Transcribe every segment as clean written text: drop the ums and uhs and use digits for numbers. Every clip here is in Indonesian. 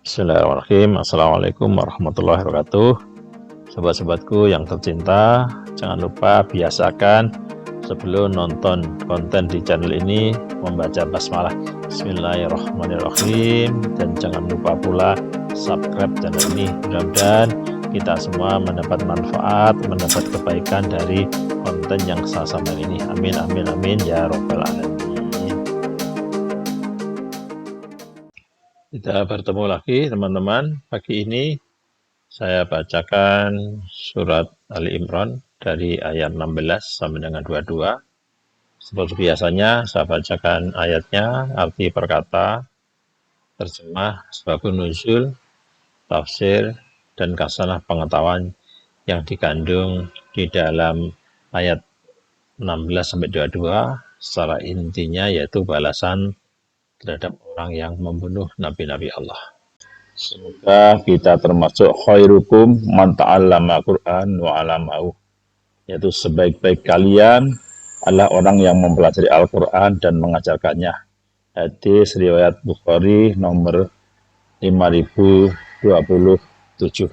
Bismillahirrahmanirrahim. Assalamualaikum warahmatullahi wabarakatuh. Sobat-sobatku yang tercinta, jangan lupa biasakan sebelum nonton konten di channel ini membaca basmalah Bismillahirrahmanirrahim, dan jangan lupa pula subscribe channel ini. Mudah-mudahan kita semua mendapat manfaat, mendapat kebaikan dari konten yang saya sampaikan ini. Amin amin amin ya robbal alamin. Kita bertemu lagi teman-teman. Pagi ini saya bacakan surat Ali Imran dari ayat 16 sampai dengan 22. Seperti biasanya saya bacakan ayatnya, arti perkata, terjemah, sebabun nuzul, tafsir, dan kasanah pengetahuan yang dikandung di dalam ayat 16 sampai 22 secara intinya yaitu balasan terhadap orang yang membunuh nabi-nabi Allah. Semoga kita termasuk khairukum man ta'allama Qur'an wa 'allamahu, yaitu sebaik-baik kalian adalah orang yang mempelajari Al-Qur'an dan mengajarkannya. Hadis riwayat Bukhari nomor 5027.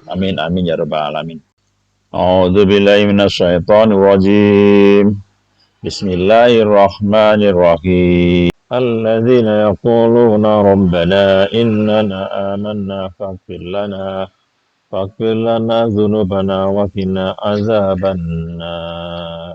Amin amin ya rabbal alamin. A'udzu billahi minasyaitonir rajim. Bismillahirrahmanirrahim. الذين يقولون ربنا إننا آمنا فاغفر لنا ذنوبنا وقنا عذاب النار.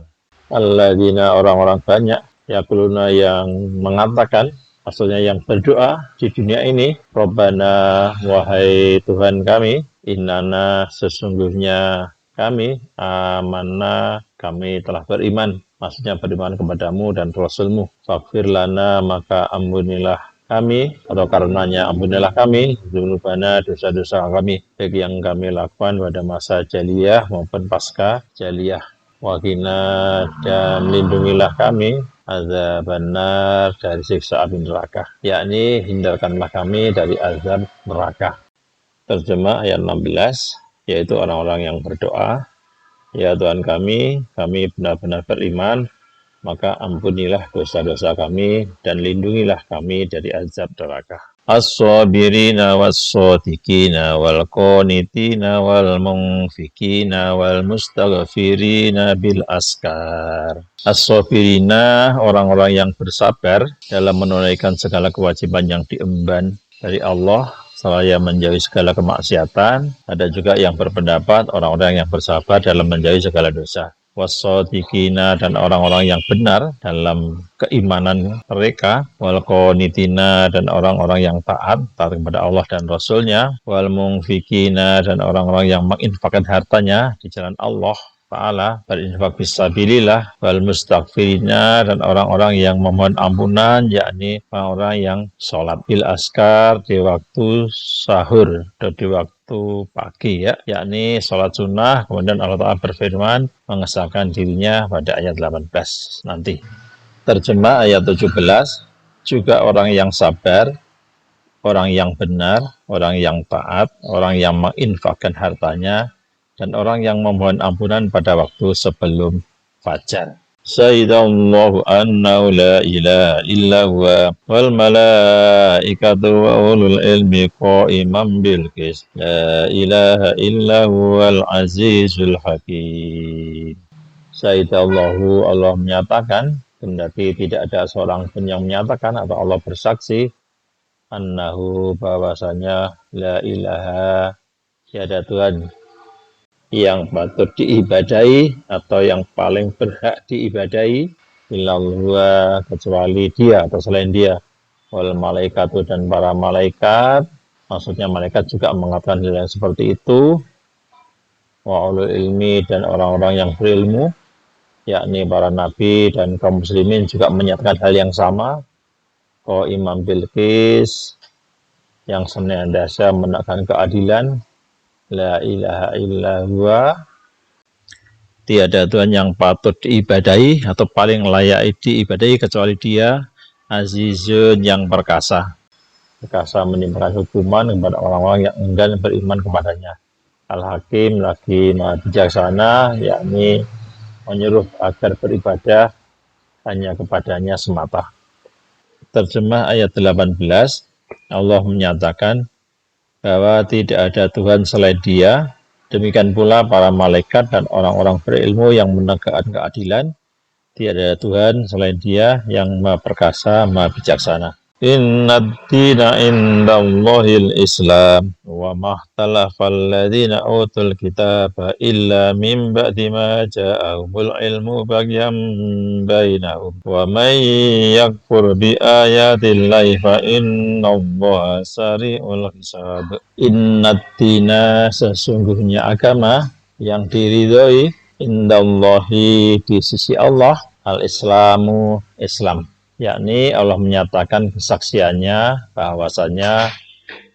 Alladzina, orang-orang banyak, yaquluna yang mengatakan, maksudnya yang berdoa di dunia ini, Rabbana, wahai Tuhan kami, innana, sesungguhnya kami, amanna, kami telah beriman, maksudnya beriman kepadamu dan Rasulmu. Faghfir lana, maka ampunilah kami, atau karenanya ampunilah kami, dzunubana, dosa-dosa kami, baik yang kami lakukan pada masa jaliyah maupun pasca jaliyah. Waqina, dan lindungilah kami, azabannar, dari siksa api neraka, yakni hindarkanlah kami dari azab neraka. Terjemah ayat 16, yaitu orang-orang yang berdoa, ya Tuhan kami benar-benar beriman, maka ampunilah dosa-dosa kami dan lindungilah kami dari azab neraka. As-sabirina was-sadiqina wal-qanitina wal-munfikina wal-mustaghfirina bil askar. As-sabirina, orang-orang yang bersabar dalam menunaikan segala kewajiban yang diemban dari Allah, seraya menjauhi segala kemaksiatan. Ada juga yang berpendapat orang-orang yang bersabar dalam menjauhi segala dosa. Wassadiqina, dan orang-orang yang benar dalam keimanan mereka. Wal qanitina, dan orang-orang yang taat kepada Allah dan Rasulnya. Wal munfikina, dan orang-orang yang menginfakkan hartanya di jalan Allah Ta'ala, berinfak fisabilillah. Wal mustaghfirina, dan orang-orang yang memohon ampunan, yakni orang-orang yang sholat bil askar, di waktu sahur atau di waktu pagi, yakni sholat sunnah. Kemudian Allah Ta'ala berfirman mengesahkan dirinya pada ayat 18 nanti. Terjemah ayat 17, juga orang yang sabar, orang yang benar, orang yang taat, orang yang menginfakkan hartanya, dan orang yang memohon ampunan pada waktu sebelum fajar. Sayyidallahu annahu la ilaha illa huwa wal malaikatu wa ulul ilmi qa'iman bil qist. La ilaha illa huwal azizul hakim. Sayyidallahu, Allah menyatakan, kendati tidak ada seorang pun yang menyatakan atau Allah bersaksi, annahu, bahwasanya, la ilaha, tiada Tuhan yang patut diibadahi atau yang paling berhak diibadahi, illallah, kecuali dia atau selain dia. Wal malaikatu, dan para malaikat, maksudnya malaikat juga mengatakan hal yang seperti itu. Wa ulul ilmi, dan orang-orang yang berilmu, yakni para nabi dan kaum muslimin juga menyatakan hal yang sama. Imam Bilqis, yang senantiasa menegakkan keadilan. La ilaha illa huwa, tiada Tuhan yang patut diibadahi atau paling layak diibadahi kecuali dia. Azizun, yang perkasa menimpakan hukuman kepada orang-orang yang enggan beriman kepadanya. Al-Hakim, lagi maha bijaksana, yakni menyuruh agar beribadah hanya kepadanya semata. Terjemah ayat 18, Allah menyatakan, bahwa tidak ada Tuhan selain Dia. Demikian pula para malaikat dan orang-orang berilmu yang menegakkan keadilan. Tiada Tuhan selain Dia yang Maha Perkasa, Maha Bijaksana. Inna dina indallahil Islam wa mahtalafal ladina utul kitaba illa min ba'di ma ja'ahumul ilmu bagyam bainahum wa may yakfur bi ayatillahi fa innallaha sari'ul hisab. Inna dina, sesungguhnya agama yang diridhoi, indallahi, di sisi Allah, al-Islamu, Islam. Yakni Allah menyatakan kesaksiannya bahwasanya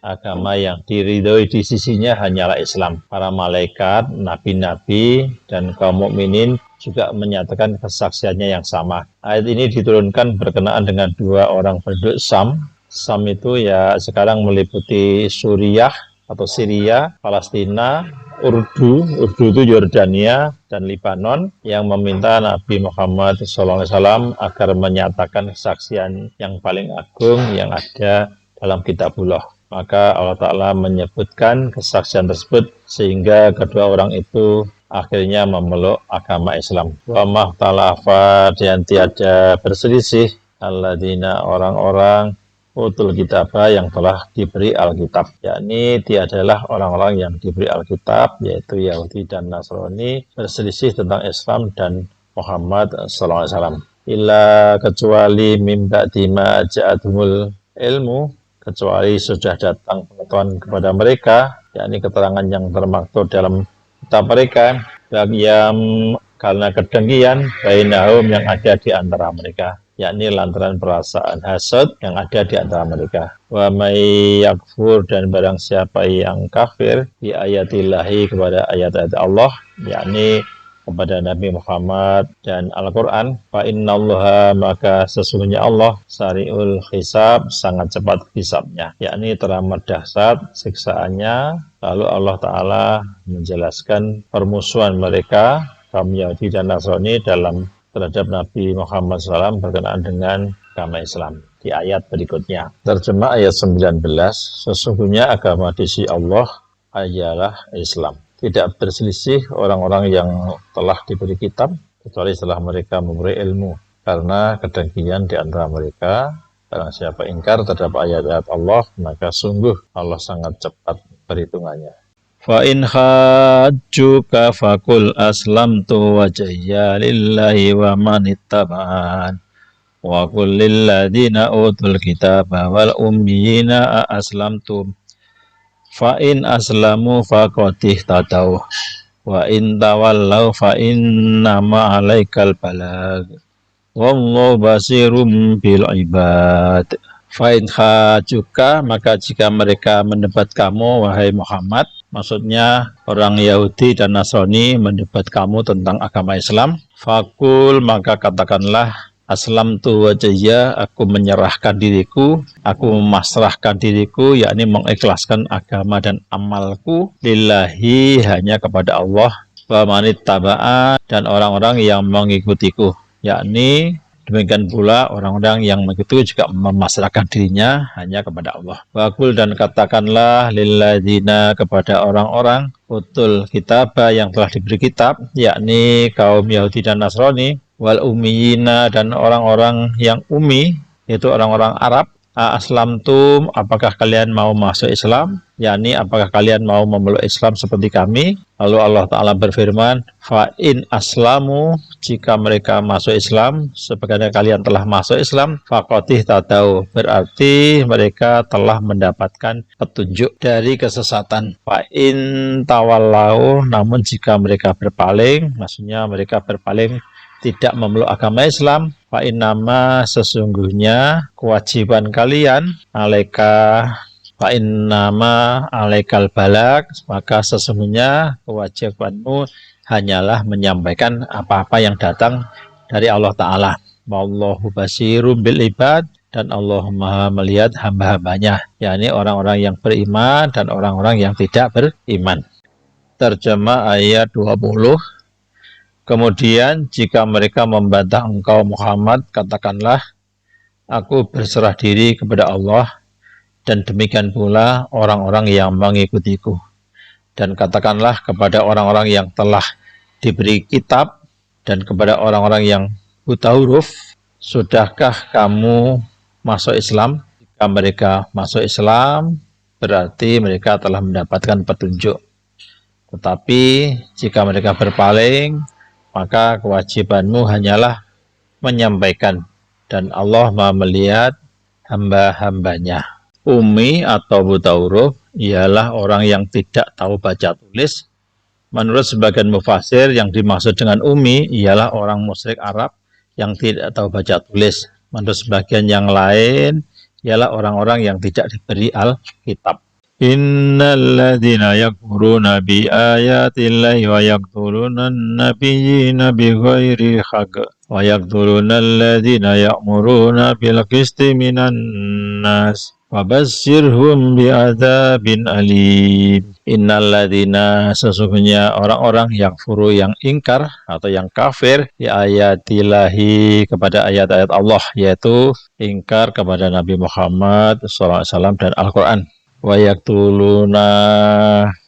agama yang diridhoi di sisinya hanyalah Islam. Para malaikat, nabi-nabi, dan kaum mukminin juga menyatakan kesaksiannya yang sama. Ayat ini diturunkan berkenaan dengan dua orang penduduk Sam. Sam itu ya sekarang meliputi Suriah atau Syria, Palestina, Urdu itu Yordania dan Libanon, yang meminta Nabi Muhammad SAW agar menyatakan kesaksian yang paling agung yang ada dalam Kitabullah. Maka Allah Ta'ala menyebutkan kesaksian tersebut sehingga kedua orang itu akhirnya memeluk agama Islam. Wa mahtalafa, dan tiada berselisih alladzina, orang-orang utul kitabah yang telah diberi Alkitab, yakni tiadalah orang-orang yang diberi Alkitab yaitu Yahudi dan Nasrani berselisih tentang Islam dan Muhammad SAW. Illa, kecuali mim ba'di ma ja'athumul ilmu, kecuali sudah datang pengetahuan kepada mereka, yakni keterangan yang termaktub dalam kitab mereka, bagyam, karena kedengkian, bainahum, yang ada di antara mereka, yakni lantaran perasaan hasad yang ada di antara mereka. Wa may yakfur, dan barang siapa yang kafir bi ayatillahi, kepada ayat-ayat Allah, yakni kepada Nabi Muhammad dan Al-Quran, fa innallaha, maka sesungguhnya Allah sari'ul hisab, sangat cepat hisabnya, yakni teramat dahsyat siksaannya. Lalu Allah Ta'ala menjelaskan permusuhan mereka, kaum Yahudi dan Nasrani, terhadap Nabi Muhammad SAW berkenaan dengan agama Islam di ayat berikutnya. Terjemah ayat 19, sesungguhnya agama di sisi Allah adalah Islam. Tidak berselisih orang-orang yang telah diberi kitab, kecuali setelah mereka memberi ilmu, karena kedengkian di antara mereka. Barang siapa ingkar terhadap ayat-ayat Allah, maka sungguh Allah sangat cepat perhitungannya. Fa in hajjuka faqul aslamtu wajhiya lillahi wa man ittaba'an wa qul lil ladzina utul kitaba wal ummiyina aslamtum fa in aslamu faqad ihtadaw wa in tawallaw fa innama 'alaikal balag wallahu basirum bil ibad. Fa in hajjuka, maka jika mereka mendebat kamu wahai Muhammad, maksudnya orang Yahudi dan Nasrani mendebat kamu tentang agama Islam, fakul, maka katakanlah, aslamtu wajhiya, aku menyerahkan diriku, aku memasrahkan diriku, yakni mengikhlaskan agama dan amalku, lillahi, hanya kepada Allah, wa manittaba'a, dan orang-orang yang mengikutiku, yakni demikian pula orang-orang yang mengikuti juga memasrahkan dirinya hanya kepada Allah. Wakul, dan katakanlah, lilladzina, kepada orang-orang utul kitabah yang telah diberi kitab, yakni kaum Yahudi dan Nasrani, wal ummiyina, dan orang-orang yang ummi, yaitu orang-orang Arab, aslamtum, apakah kalian mau masuk Islam, yakni apakah kalian mau memeluk Islam seperti kami. Lalu Allah Ta'ala berfirman, fa in aslamu, jika mereka masuk Islam sebagaimana kalian telah masuk Islam, faqad ihtadaw, berarti mereka telah mendapatkan petunjuk dari kesesatan. Fa in tawallau, namun jika mereka berpaling, maksudnya mereka berpaling tidak memeluk agama Islam, fa innama, sesungguhnya kewajiban kalian, alaika, fa innama alaikal balag, maka sesungguhnya kewajibanmu hanyalah menyampaikan apa-apa yang datang dari Allah Ta'ala. Wallahu basirum bil ibad, dan Allah Maha melihat hamba-hambanya, yakni orang-orang yang beriman dan orang-orang yang tidak beriman. Terjemah ayat 20. Kemudian jika mereka membantah engkau Muhammad, katakanlah, aku berserah diri kepada Allah, dan demikian pula orang-orang yang mengikutiku. Dan katakanlah kepada orang-orang yang telah diberi kitab dan kepada orang-orang yang buta huruf, sudahkah kamu masuk Islam? Jika mereka masuk Islam, berarti mereka telah mendapatkan petunjuk. Tetapi jika mereka berpaling, maka kewajibanmu hanyalah menyampaikan, dan Allah Maha melihat hamba-hambanya. Ummi atau buta huruf ialah orang yang tidak tahu baca tulis. Menurut sebagian mufasir, yang dimaksud dengan ummi ialah orang musyrik Arab yang tidak tahu baca tulis. Menurut sebagian yang lain ialah orang-orang yang tidak diberi Alkitab. Innalladzina yakfuruna bi ayatillahi wa yaqtuluna an-nabiyyina bighairi haqq wa yaqtuluna alladzina ya'muruna bil qisti minan nas wabasyirhum bi'adzabin alim. Innalladzina, sesungguhnya orang-orang yang furu, yang ingkar atau yang kafir di ayatillahi, kepada ayat-ayat Allah, yaitu ingkar kepada Nabi Muhammad SAW dan Al-Quran. Wa yaqtuluna,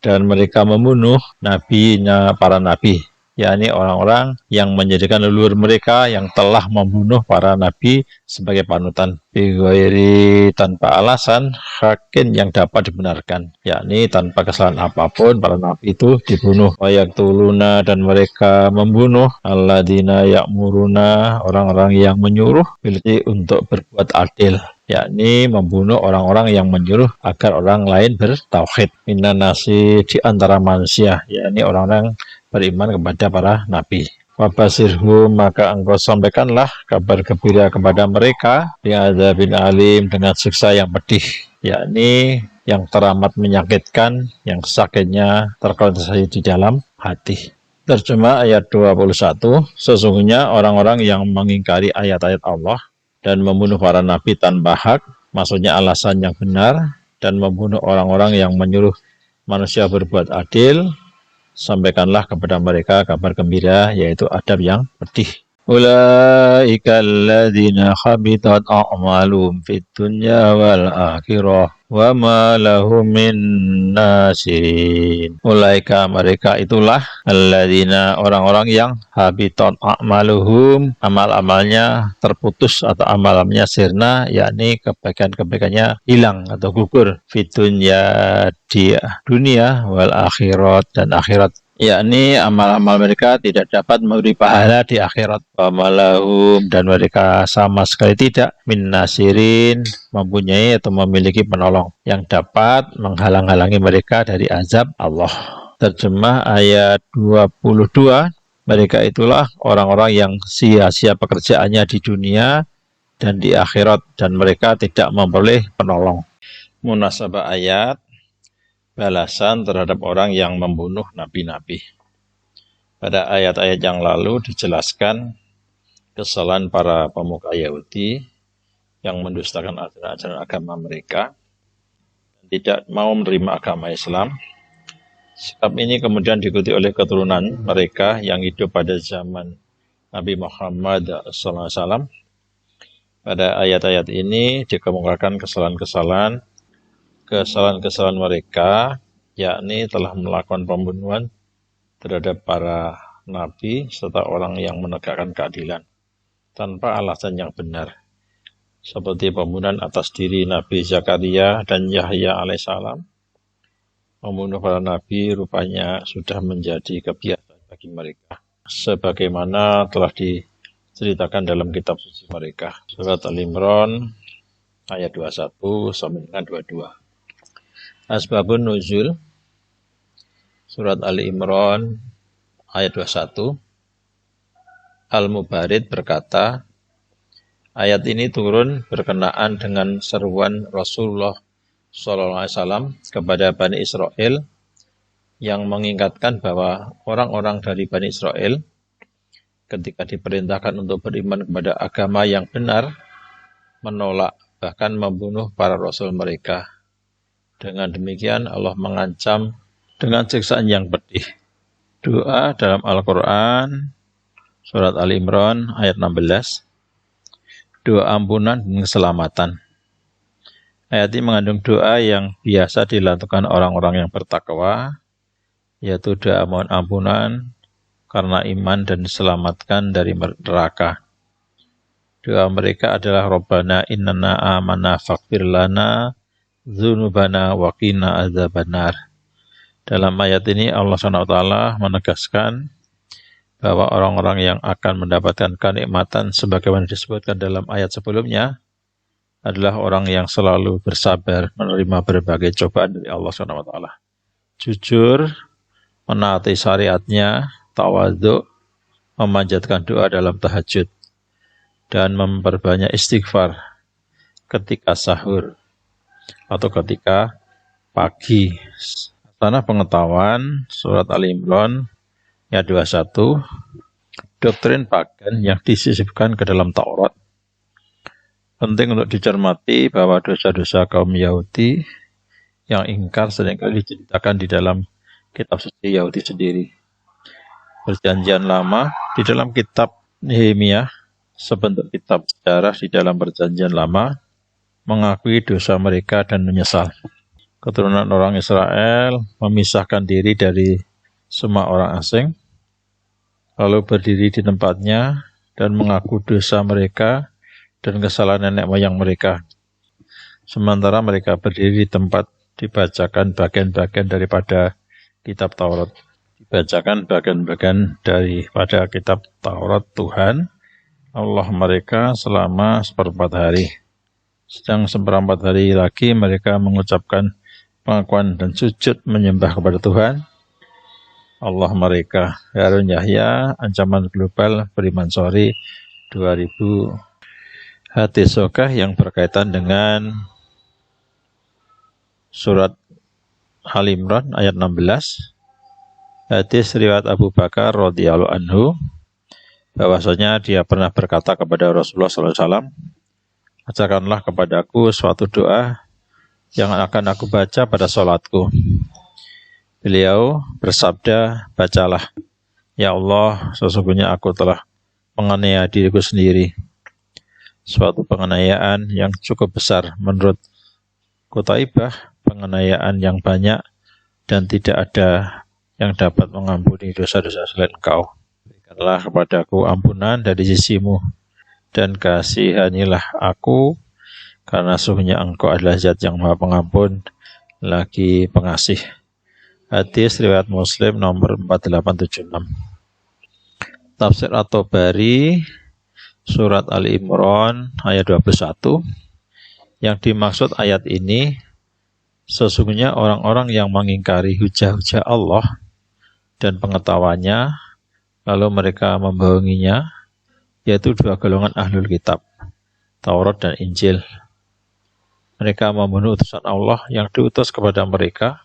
dan mereka membunuh nabinya, para nabi, yakni orang-orang yang menjadikan leluhur mereka yang telah membunuh para nabi sebagai panutan, bighairi, tanpa alasan, hakin, yang dapat dibenarkan, yakni tanpa kesalahan apapun para nabi itu dibunuh. Wa yaqtuluna, dan mereka membunuh alladzina ya'muruna, orang-orang yang menyuruh bilqi, untuk berbuat adil, yakni membunuh orang-orang yang menyuruh agar orang lain bertauhid, minan nasi, di antara manusia, yakni orang-orang beriman kepada para nabi. Wabasirhum, maka engkau sampaikanlah kabar gembira kepada mereka bi'adzabin alim, dengan siksa yang pedih, yakni yang teramat menyakitkan, yang sakitnya terkonsentrasi di dalam hati. Terjemah ayat 21, sesungguhnya orang-orang yang mengingkari ayat-ayat Allah dan membunuh para nabi tanpa hak, maksudnya alasan yang benar, dan membunuh orang-orang yang menyuruh manusia berbuat adil, sampaikanlah kepada mereka kabar gembira, yaitu adab yang pedih. Ulaika alladzina habitat a'maluhum fid dunya wal akhirah wa ma lahum min nasirin. Ulaika, mereka itulah, alladzina, orang-orang yang habitat a'maluhum, amal-amalnya terputus atau amal-amalnya sirna, yakni kebaikan-kebaikannya hilang atau gugur, fid dunya, di dunia, wal akhirat, dan akhirat, yakni amal-amal mereka tidak dapat memberi pahala di akhirat. Wamalahum, dan mereka sama sekali tidak min nasirin, mempunyai atau memiliki penolong yang dapat menghalang-halangi mereka dari azab Allah. Terjemah ayat 22, mereka itulah orang-orang yang sia-sia pekerjaannya di dunia dan di akhirat, dan mereka tidak memperoleh penolong. Munasabah ayat, balasan terhadap orang yang membunuh nabi-nabi. Pada ayat-ayat yang lalu dijelaskan kesalahan para pemuka Yahudi yang mendustakan ajaran agama mereka dan tidak mau menerima agama Islam. Sikap ini kemudian diikuti oleh keturunan mereka yang hidup pada zaman Nabi Muhammad SAW. Pada ayat-ayat ini dikemukakan kesalahan-kesalahan mereka, yakni telah melakukan pembunuhan terhadap para nabi serta orang yang menegakkan keadilan tanpa alasan yang benar, seperti pembunuhan atas diri Nabi Zakaria dan Yahya alaihissalam. Membunuh para nabi rupanya sudah menjadi kebiasaan bagi mereka, sebagaimana telah diceritakan dalam kitab suci mereka. Surat Al-Imran ayat 21 sampai dengan 22. Asbabun nuzul, surat Al-Imran ayat 21. Al-Mubarid berkata, ayat ini turun berkenaan dengan seruan Rasulullah SAW kepada Bani Israel yang mengingatkan bahwa orang-orang dari Bani Israel ketika diperintahkan untuk beriman kepada agama yang benar, menolak, bahkan membunuh para rasul mereka. Dengan demikian Allah mengancam dengan siksaan yang pedih. Doa dalam Al-Quran, surat Al-Imran ayat 16, doa ampunan dan keselamatan. Ayat ini mengandung doa yang biasa dilakukan orang-orang yang bertakwa, yaitu doa mohon ampunan karena iman dan diselamatkan dari neraka. Doa mereka adalah Rabbana innana amana faghfir lana dzunubana wa qina adzabannar. Dalam ayat ini Allah SWT menegaskan bahwa orang-orang yang akan mendapatkan kenikmatan sebagaimana disebutkan dalam ayat sebelumnya adalah orang yang selalu bersabar menerima berbagai cobaan dari Allah SWT. Jujur, menaati syariatnya, tawadhu, memanjatkan doa dalam tahajud, dan memperbanyak istighfar ketika sahur atau ketika pagi. Tanah pengetahuan, surat Al-Imran, ayat 21, doktrin pagan yang disisipkan ke dalam Taurat. Penting untuk dicermati bahwa dosa-dosa kaum Yahudi yang ingkar seringkali diceritakan di dalam kitab suci Yahudi sendiri. Perjanjian Lama, di dalam kitab Nehemia, sebentuk kitab sejarah di dalam Perjanjian Lama, mengakui dosa mereka dan menyesal. Keturunan orang Israel memisahkan diri dari semua orang asing, lalu berdiri di tempatnya dan mengaku dosa mereka dan kesalahan nenek moyang mereka. Sementara mereka berdiri di tempat dibacakan bagian-bagian daripada kitab Taurat. Dibacakan bagian-bagian daripada kitab Taurat Tuhan Allah mereka selama seperempat hari. Sedang seperempat hari lagi mereka mengucapkan pengakuan dan sujud menyembah kepada Tuhan Allah mereka. Harun Yahya, Ancaman Global Beriman Sori 2000. Hadis sahih yang berkaitan dengan surat Al-Imran ayat 16. Hadis riwayat Abu Bakar radhiyallahu anhu, bahwasanya dia pernah berkata kepada Rasulullah SAW, ajarkanlah kepadaku suatu doa yang akan aku baca pada sholatku. Beliau bersabda, bacalah, ya Allah, sesungguhnya aku telah menganiaya diriku sendiri. Suatu penganiayaan yang cukup besar menurut Qutaibah, penganiayaan yang banyak dan tidak ada yang dapat mengampuni dosa-dosa selain Engkau. Berikanlah kepadaku ampunan dari sisimu dan kasihanilah aku, karena sesungguhnya Engkau adalah Zat yang Maha Pengampun lagi pengasih. Hadis riwayat Muslim nomor 4876. Tafsir At-Tabari surat Al-Imran ayat 21. Yang dimaksud ayat ini, sesungguhnya orang-orang yang mengingkari hujah-hujah Allah dan pengetahuannya, lalu mereka membohonginya, yaitu dua golongan ahlul kitab, Taurat dan Injil. Mereka membunuh utusan Allah yang diutus kepada mereka,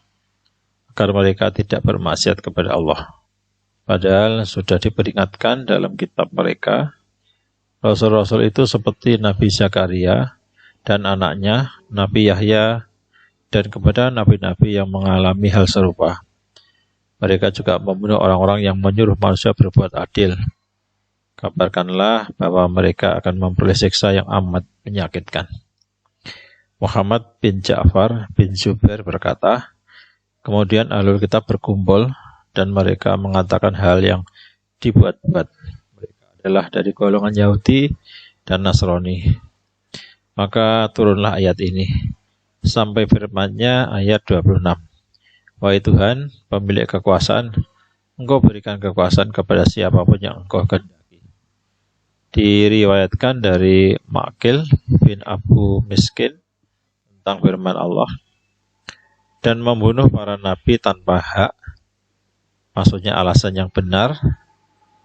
agar mereka tidak bermaksiat kepada Allah. Padahal sudah diperingatkan dalam kitab mereka, Rasul-Rasul itu seperti Nabi Zakaria dan anaknya, Nabi Yahya, dan kepada nabi-nabi yang mengalami hal serupa. Mereka juga membunuh orang-orang yang menyuruh manusia berbuat adil. Kabarkanlah bahwa mereka akan memperoleh siksa yang amat menyakitkan. Muhammad bin Ja'far bin Zubair berkata, kemudian ahlul kitab berkumpul dan mereka mengatakan hal yang dibuat-buat. Mereka adalah dari golongan Yahudi dan Nasrani. Maka turunlah ayat ini sampai firman-Nya ayat 26. Wahai Tuhan, pemilik kekuasaan, Engkau berikan kekuasaan kepada siapapun yang Engkau kehendaki. Diriwayatkan dari Ma'qil bin Abu Miskin tentang firman Allah, dan membunuh para nabi tanpa hak, maksudnya alasan yang benar,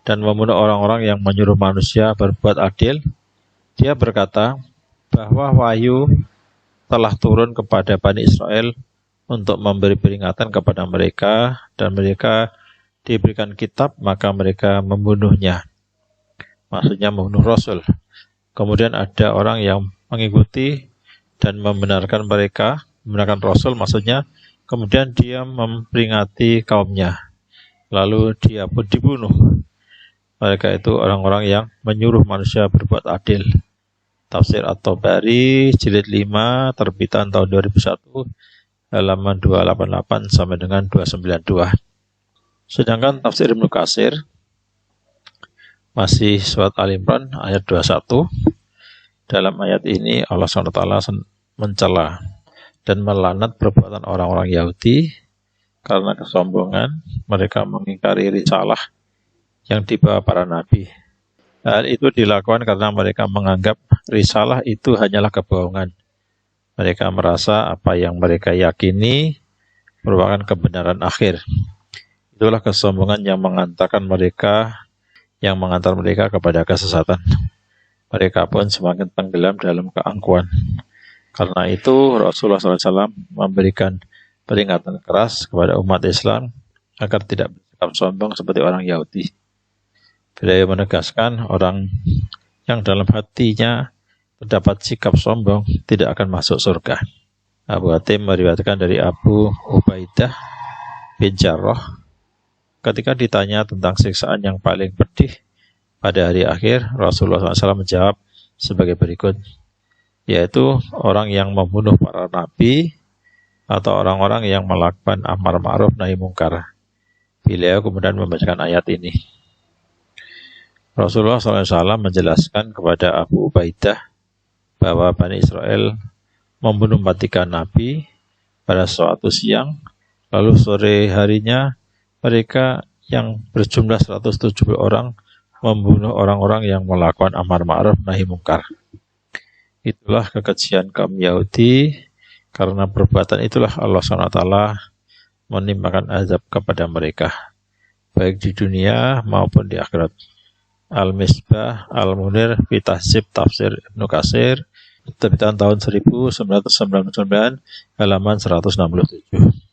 dan membunuh orang-orang yang menyuruh manusia berbuat adil. Dia berkata bahwa wahyu telah turun kepada Bani Israel untuk memberi peringatan kepada mereka, dan mereka diberikan kitab, maka mereka membunuhnya, maksudnya membunuh Rasul. Kemudian ada orang yang mengikuti dan membenarkan mereka, membenarkan Rasul, maksudnya kemudian dia memperingati kaumnya, lalu dia pun dibunuh. Mereka itu orang-orang yang menyuruh manusia berbuat adil. Tafsir At-Tabari jilid 5 terbitan tahun 2001 halaman 288 sampai dengan 292. Sedangkan tafsir Ibnu Katsir masih surat Al-Imran ayat 21. Dalam ayat ini Allah SWT mencela dan melanat perbuatan orang-orang Yahudi karena kesombongan mereka mengingkari risalah yang dibawa para nabi. Hal itu dilakukan karena mereka menganggap risalah itu hanyalah kebohongan. Mereka merasa apa yang mereka yakini merupakan kebenaran akhir. Itulah kesombongan yang mengantar mereka kepada kesesatan. Mereka pun semakin tenggelam dalam keangkuhan. Karena itu Rasulullah SAW memberikan peringatan keras kepada umat Islam agar tidak bersikap sombong seperti orang Yahudi. Beliau menegaskan orang yang dalam hatinya terdapat sikap sombong tidak akan masuk surga. Abu Hatim meriwayatkan dari Abu Ubaidah bin Jarrah, ketika ditanya tentang siksaan yang paling pedih pada hari akhir, Rasulullah SAW menjawab sebagai berikut, yaitu orang yang membunuh para nabi atau orang-orang yang melakukan amar ma'ruf nahi mungkar. Beliau kemudian membacakan ayat ini. Rasulullah SAW menjelaskan kepada Abu Ubaidah bahwa Bani Israel membunuh 3 nabi pada suatu siang, lalu sore harinya mereka yang berjumlah 170 orang membunuh orang-orang yang melakukan amar ma'ruf nahi mungkar. Itulah kekejian kaum Yahudi, karena perbuatan itulah Allah SWT menimpakan azab kepada mereka, baik di dunia maupun di akhirat. Al-Misbah Al-Munir fi Tahzib Tafsir Ibnu Katsir terbitan tahun 1999 halaman 167.